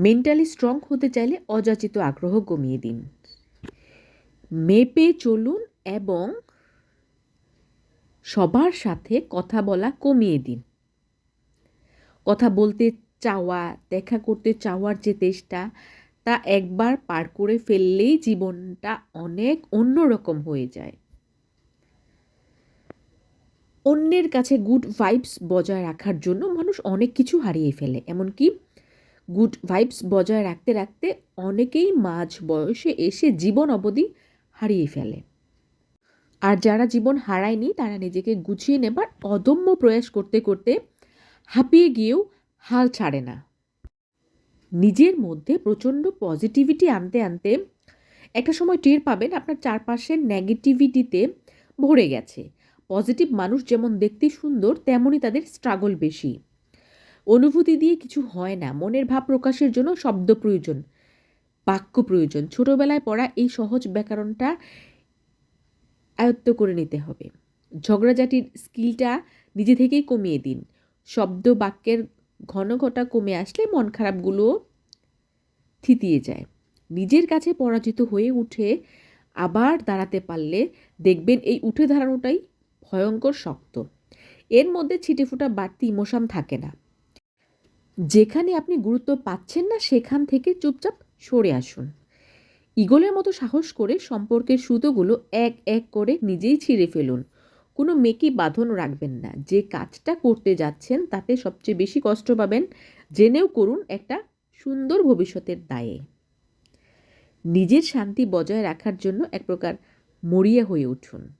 Mentally strong হতে চাইলে অযাচিত আগ্রহ কমিয়ে দিন। মেপে চলুন এবং সবার সাথে কথা বলা কমিয়ে দিন। কথা বলতে চাওয়া, দেখা করতে চাওয়ার যে তেষ্টা, তা একবার পার করে ফেললেই জীবনটা অনেক অন্যরকম হয়ে যায়। অন্যের কাছে গুড ভাইবস বজায় রাখার জন্য মানুষ অনেক কিছু হারিয়ে ফেলে। এমনকি গুড ভাইবস বজায় রাখতে রাখতে অনেকেই মাঝ বয়সে এসে জীবন অবধি হারিয়ে ফেলে। আর যারা জীবন হারায়নি তারা নিজেকে গুছিয়ে নেবার অদম্য প্রয়াস করতে করতে হাঁপিয়ে গিয়েও হাল ছাড়ে না। নিজের মধ্যে প্রচণ্ড পজিটিভিটি আনতে আনতে একটা সময় টের পাবেন আপনার চারপাশের নেগেটিভিটিতে ভরে গেছে। পজিটিভ মানুষ যেমন দেখতে সুন্দর, তেমনই তাদের স্ট্রাগল বেশি। অনুভূতি দিয়ে কিছু হয় না, মনের ভাব প্রকাশের জন্য শব্দ প্রয়োজন, বাক্য প্রয়োজন। ছোটবেলায় পড়া এই সহজ ব্যাকরণটা আয়ত্ত করে নিতে হবে। ঝগড়াঝাটির স্কিলটা নিজে থেকেই কমিয়ে দিন। শব্দ বাক্যের ঘনঘটা কমে আসলে মন খারাপগুলোও থিতিয়ে যায়। নিজের কাছে পরাজিত হয়ে উঠে আবার দাঁড়াতে পারলে দেখবেন এই উঠে দাঁড়ানোটাই ভয়ঙ্কর শক্ত। এর মধ্যে ছিটেফোঁটা বাড়তি ইমোশন থাকে না। যেখানে আপনি গুরুত্ব পাচ্ছেন না সেখান থেকে চুপচাপ সরে আসুন। ঈগলের মতো সাহস করে সম্পর্কের সুতোগুলো এক এক করে নিজেই ছিঁড়ে ফেলুন। কোনো মেকি বাঁধন রাখবেন না। যে কাজটা করতে যাচ্ছেন তাতে সবচেয়ে বেশি কষ্ট পাবেন, জেনেও করুন একটা সুন্দর ভবিষ্যতের দায়ে। নিজের শান্তি বজায় রাখার জন্য এক প্রকার মরিয়া হয়ে উঠুন।